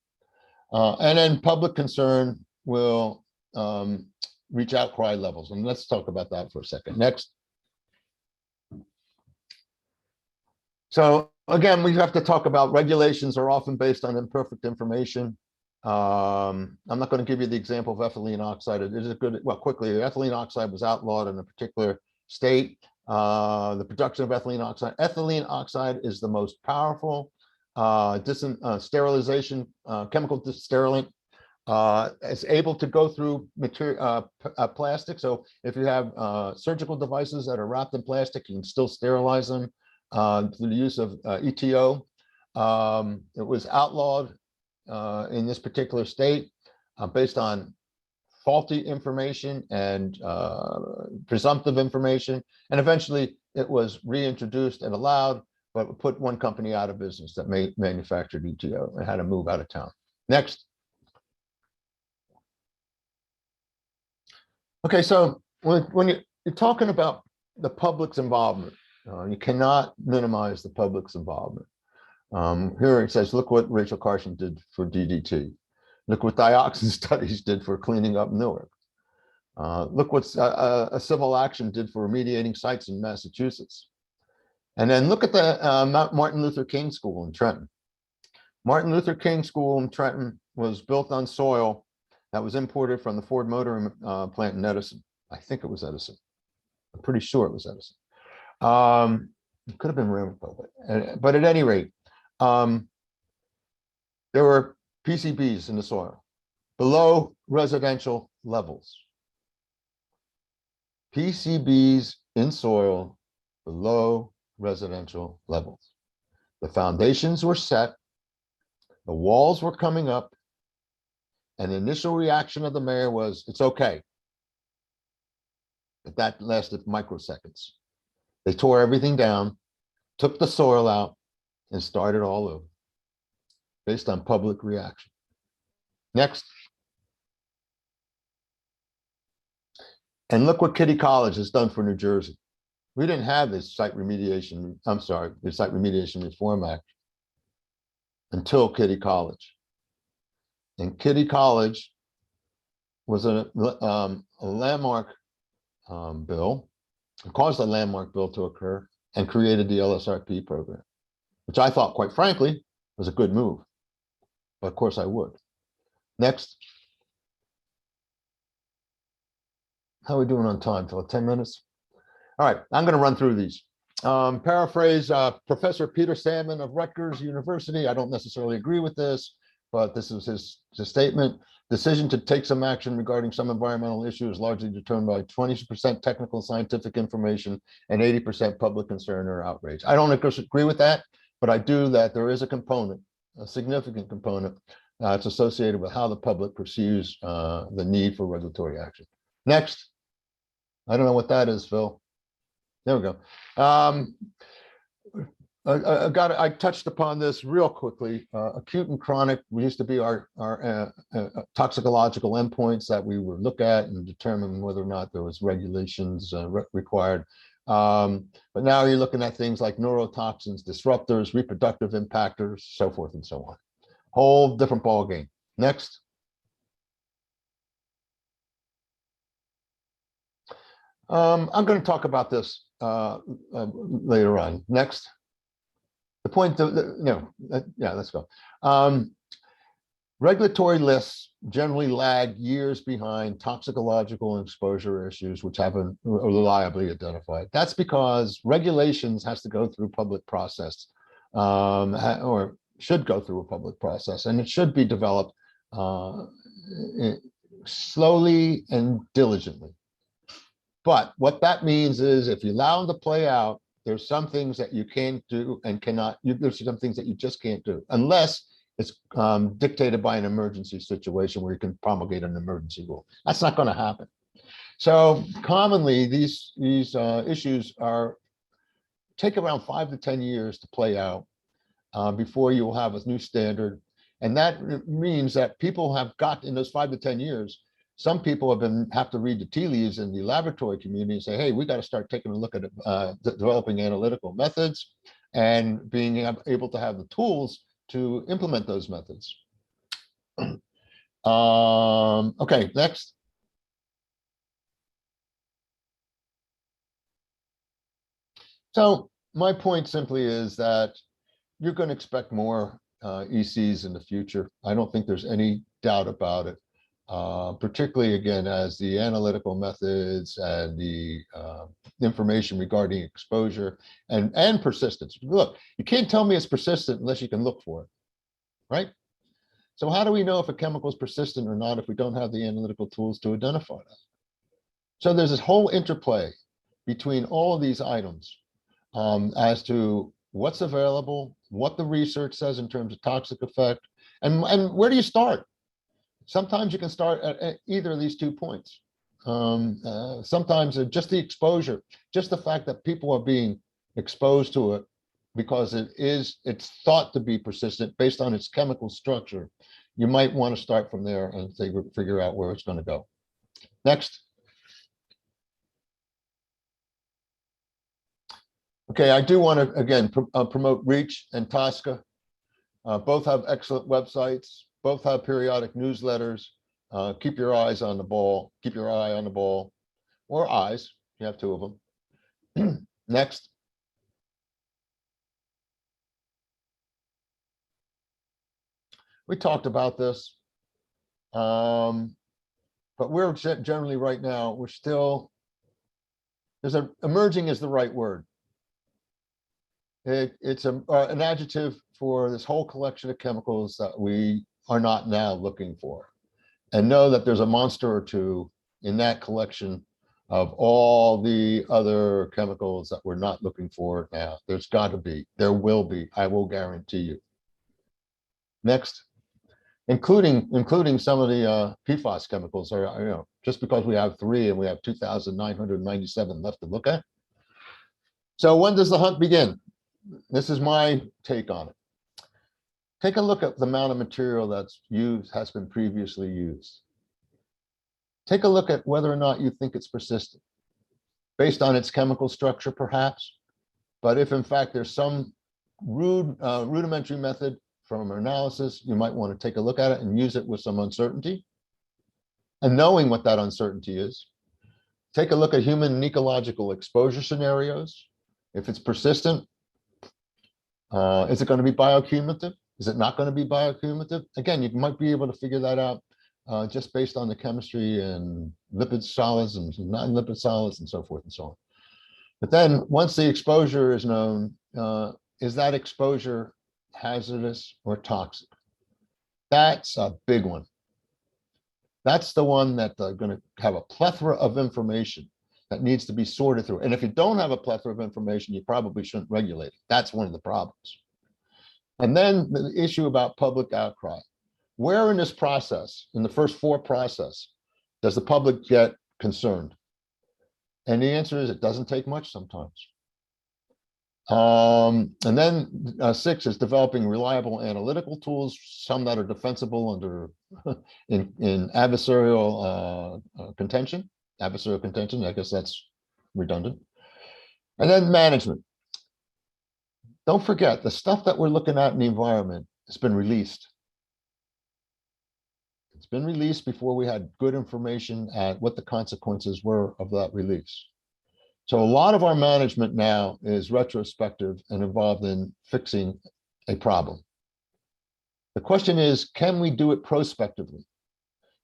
And then public concern will reach outcry levels. And let's talk about that for a second. Next. So again, we have to talk about regulations are often based on imperfect information. I'm not going to give you the example of ethylene oxide. It is a good, well, quickly, ethylene oxide was outlawed in a particular state. The production of ethylene oxide. Ethylene oxide is the most powerful sterilization, chemical sterilant. It's able to go through material, plastic. So if you have surgical devices that are wrapped in plastic, you can still sterilize them through the use of ETO. It was outlawed in this particular state based on faulty information and presumptive information. And eventually it was reintroduced and allowed, but put one company out of business that manufactured ETO and had to move out of town. Next. Okay, so when you're talking about the public's involvement, you cannot minimize the public's involvement. Here it says, look what Rachel Carson did for DDT. Look what dioxin studies did for cleaning up Newark. Look what a civil action did for remediating sites in Massachusetts. And then look at the Martin Luther King School in Trenton. Martin Luther King School in Trenton was built on soil that was imported from the Ford Motor plant in Edison. I think it was Edison. I'm pretty sure it was Edison. It could have been Ramapo, but at any rate, there were PCBs in the soil below residential levels. PCBs in soil below residential levels. The foundations were set, the walls were coming up, and the initial reaction of the mayor was, it's okay. But that lasted microseconds. They tore everything down, took the soil out, and started all over based on public reaction. Next. And look what Kitty College has done for New Jersey. We didn't have this site remediation, the Site Remediation Reform Act until Kitty College. And Kitty College was a landmark bill, caused a landmark bill to occur and created the LSRP program, which I thought, quite frankly, was a good move. But of course I would. Next. How are we doing on time, Phil? 10 minutes? All right, I'm going to run through these. Paraphrase Professor Peter Salmon of Rutgers University. I don't necessarily agree with this, but this is his statement. Decision to take some action regarding some environmental issue is largely determined by 20% technical scientific information and 80% public concern or outrage. I don't agree with that, but I do that there is a component, a significant component that's associated with how the public perceives the need for regulatory action. Next. I don't know what that is, Phil. There we go. I touched upon this real quickly. Acute and chronic used to be our toxicological endpoints that we would look at and determine whether or not there was regulations required. But now you're looking at things like neurotoxins, disruptors, reproductive impactors, so forth and so on. Whole different ball game. Next. I'm going to talk about this later on. Next. The point that, yeah, let's go. Regulatory lists generally lag years behind toxicological and exposure issues, which have been reliably identified. That's because regulations has to go through public process, or should go through a public process, and it should be developed slowly and diligently. But what that means is if you allow them to play out, there's some things that you can't do and cannot, there's some things that you just can't do unless it's dictated by an emergency situation where you can promulgate an emergency rule. That's not going to happen. So commonly these issues take around 5 to 10 years to play out before you will have a new standard. And that means that people have got in those 5 to 10 years, some people have to read the tea leaves in the laboratory community and say, hey, we got to start taking a look at developing analytical methods and being able to have the tools to implement those methods. Okay, next. So my point simply is that you're going to expect more ECs in the future. I don't think there's any doubt about it. Particularly again, as the analytical methods and the information regarding exposure and persistence. Look, you can't tell me it's persistent unless you can look for it, right? So how do we know if a chemical is persistent or not if we don't have the analytical tools to identify that? So there's this whole interplay between all of these items as to what's available, what the research says in terms of toxic effect, and where do you start? Sometimes you can start at either of these 2 points. Sometimes just the exposure, just the fact that people are being exposed to it because it's thought to be persistent based on its chemical structure. You might want to start from there and figure out where it's going to go. Next. Okay, I do want to, again, promote REACH and TSCA. Both have excellent websites. Both have periodic newsletters. Keep your eyes on the ball. Keep your eye on the ball, or eyes. You have 2 of them. Next. We talked about this, but we're generally right now, we're still, emerging is the right word. It's an adjective for this whole collection of chemicals that we are not now looking for, and know that there's a monster or 2 in that collection of all the other chemicals that we're not looking for now. There's got to be, there will be, I will guarantee you. Next, including some of the PFAS chemicals are, just because we have 3 and we have 2,997 left to look at. So when does the hunt begin? This is my take on it. Take a look at the amount of material that's has been previously used. Take a look at whether or not you think it's persistent, based on its chemical structure, perhaps. But if in fact there's some rudimentary method from analysis, you might want to take a look at it and use it with some uncertainty. And knowing what that uncertainty is, take a look at human and ecological exposure scenarios. If it's persistent, is it going to be bioaccumulative? Is it not going to be bioaccumulative? Again, you might be able to figure that out just based on the chemistry and lipid solids and non-lipid solids and so forth and so on. But then once the exposure is known, is that exposure hazardous or toxic? That's a big one. That's the one that they're going to have a plethora of information that needs to be sorted through. And if you don't have a plethora of information, you probably shouldn't regulate it. That's one of the problems. And then the issue about public outcry. Where in this process, in the first 4 process, does the public get concerned? And the answer is it doesn't take much sometimes. And then 6 is developing reliable analytical tools, some that are defensible under in adversarial contention. Adversarial contention, I guess that's redundant. And then management. Don't forget, the stuff that we're looking at in the environment has been released. It's been released before we had good information at what the consequences were of that release. So a lot of our management now is retrospective and involved in fixing a problem. The question is, can we do it prospectively?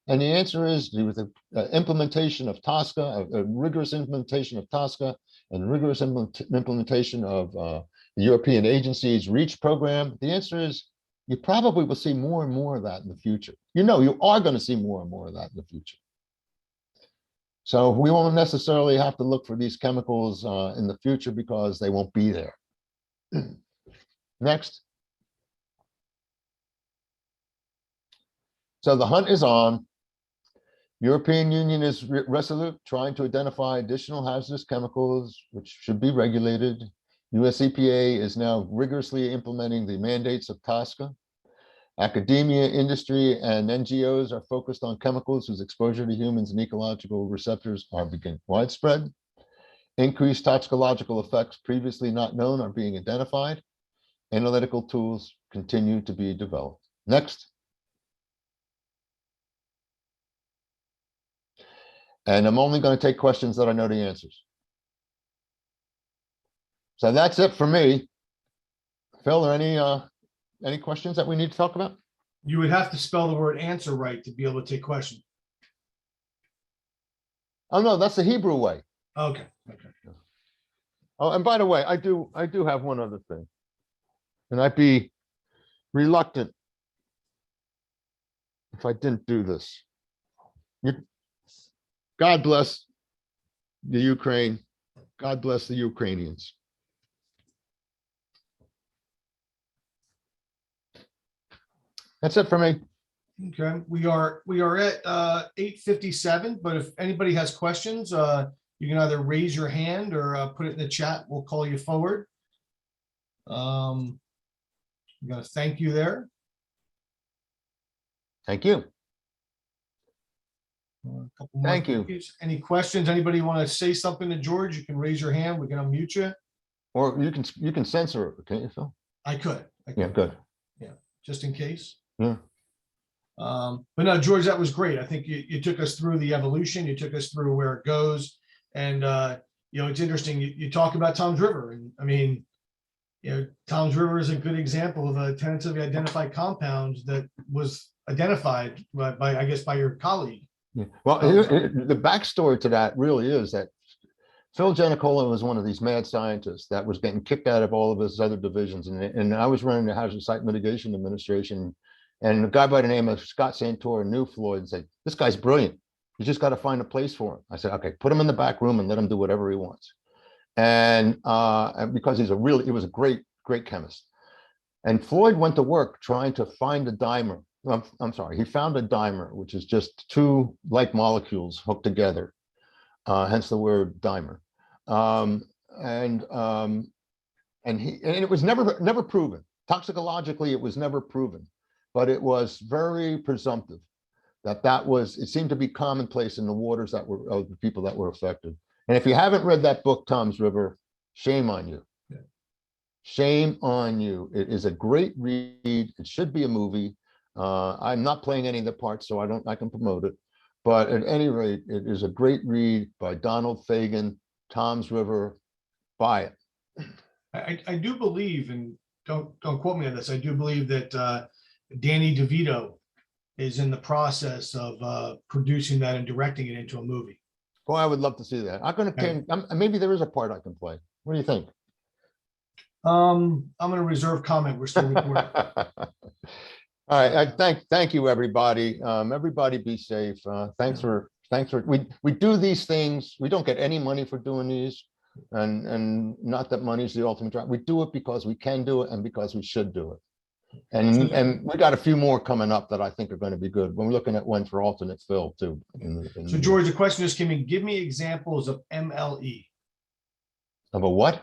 And the answer is with the implementation of TSCA, a rigorous implementation of TSCA, and rigorous implementation of the European agency's REACH program. The answer is you probably will see more and more of that in the future. You are going to see more and more of that in the future. So we won't necessarily have to look for these chemicals in the future because they won't be there. Next. So the hunt is on. European Union is resolute, trying to identify additional hazardous chemicals which should be regulated. US EPA is now rigorously implementing the mandates of TSCA. Academia, industry, and NGOs are focused on chemicals whose exposure to humans and ecological receptors are becoming widespread. Increased toxicological effects previously not known are being identified. Analytical tools continue to be developed. Next. And I'm only going to take questions that I know the answers. So that's it for me. Phil, are any questions that we need to talk about? You would have to spell the word answer right to be able to take questions. Oh no, that's the Hebrew way. Okay. Okay. Oh, and by the way, I do have one other thing, and I'd be reluctant if I didn't do this. God bless the Ukraine. God bless the Ukrainians. That's it for me. Okay, we are at 8:57, but if anybody has questions, you can either raise your hand or put it in the chat. We'll call you forward. I'm gonna thank you there. Thank you. A couple more Thank you. thank-yous. Any questions? Anybody want to say something to George? You can raise your hand. We can unmute you. Or you can censor it, can't you, Phil? I could. Yeah, good. Yeah, just in case. Yeah. But no, George, that was great. I think you took us through the evolution. You took us through where it goes. And, you know, it's interesting. You talk about Tom's River. And I mean, you know, Tom's River is a good example of a tentatively identified compound that was identified by I guess, by your colleague. Yeah. Well, the backstory to that really is that Phil Giannicola was one of these mad scientists that was getting kicked out of all of his other divisions. And I was running the Hazard Site Mitigation Administration. And a guy by the name of Scott Santor knew Floyd and said, this guy's brilliant. You just got to find a place for him. I said, okay, put him in the back room and let him do whatever he wants. And because he was a great chemist. And Floyd went to work trying to find a dimer. I'm sorry, he found a dimer, which is just two like molecules hooked together, hence the word dimer. And it was never proven. Toxicologically, it was never proven. But it was very presumptive that it seemed to be commonplace in the waters that were of the people that were affected. And if you haven't read that book, Tom's River, shame on you. Yeah. Shame on you. It is a great read. It should be a movie. I'm not playing any of the parts, so I can promote it. But at any rate, it is a great read by Donald Fagan, Tom's River. Buy it. I do believe, and don't quote me on this, I do believe that Danny DeVito is in the process of producing that and directing it into a movie. Boy, I would love to see that. Maybe there is a part I can play. What do you think? I'm going to reserve comment. We're still recording. All right. Thank you, everybody. Everybody be safe. Thanks for we do these things. We don't get any money for doing these, and not that money is the ultimate drive. We do it because we can do it and because we should do it. And we got a few more coming up that I think are going to be good. We're looking at one for alternate fill too. So George, the question just came in. Give me examples of MLE. Of a what?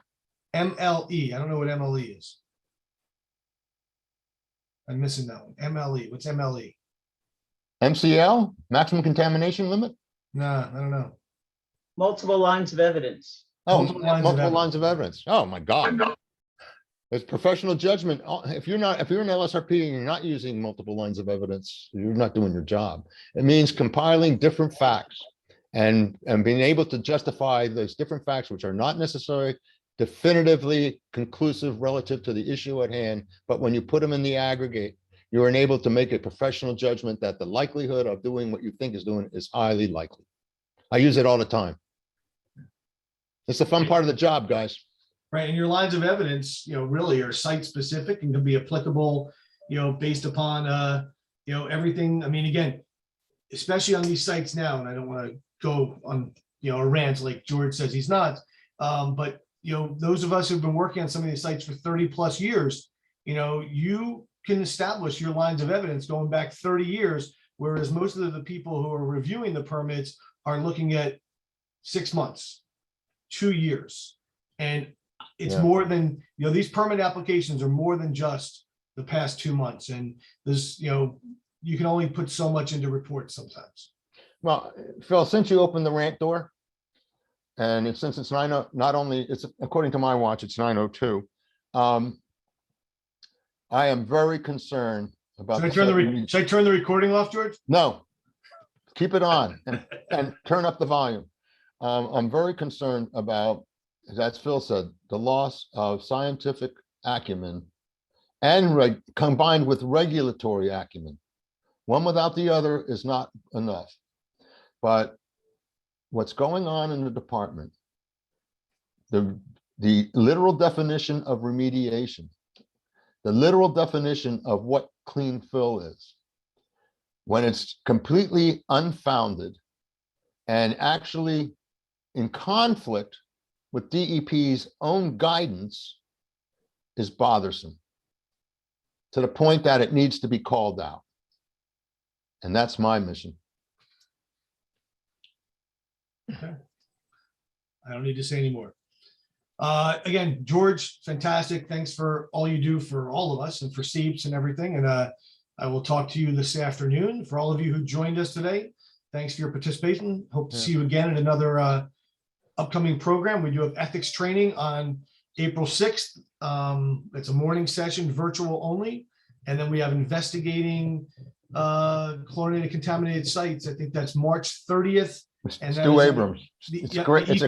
MLE. I don't know what MLE is. I'm missing that one. MLE. What's MLE? MCL? Maximum contamination limit? No, I don't know. Multiple lines of evidence. Oh, multiple lines of evidence. Oh my God. It's professional judgment. If you're an LSRP and you're not using multiple lines of evidence, you're not doing your job. It means compiling different facts and being able to justify those different facts, which are not necessarily definitively conclusive relative to the issue at hand. But when you put them in the aggregate, you're enabled to make a professional judgment that the likelihood of doing what you think is doing is highly likely. I use it all the time. It's the fun part of the job, guys. Right, and your lines of evidence, really are site specific and can be applicable, based upon, everything. I mean, again, especially on these sites now, and I don't want to go on, a rant like George says he's not. But, those of us who've been working on some of these sites for 30 plus years, you can establish your lines of evidence going back 30 years, whereas most of the people who are reviewing the permits are looking at 6 months, 2 years. And it's Yeah. more than, these permit applications are more than just the past 2 months. And there's, you can only put so much into reports sometimes. Well, Phil, since you opened the rant door, and since it's not only, it's according to my watch, it's 9:02. I am very concerned about. Should I turn the recording off, George? No, keep it on and turn up the volume. I'm very concerned about, as Phil said, the loss of scientific acumen and combined with regulatory acumen. One without the other is not enough. But what's going on in the department, the literal definition of remediation, the literal definition of what clean fill is, when it's completely unfounded and actually in conflict with DEP's own guidance, is bothersome to the point that it needs to be called out. And that's my mission. Okay. I don't need to say anymore. Again, George, fantastic. Thanks for all you do for all of us and for CPES and everything. And I will talk to you this afternoon. For all of you who joined us today, thanks for your participation. Hope to see you again at another upcoming program. We do have ethics training on April 6th. It's a morning session, virtual only. And then we have investigating chlorinated contaminated sites. I think that's March 30th. And Stu Abrams. It's great. It's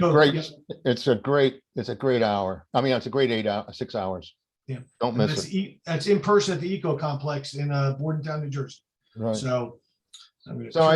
a great hour. I mean, it's a great 6 hours. Yeah. Don't miss it. That's in person at the Eco Complex in Bordentown, New Jersey. Right. So I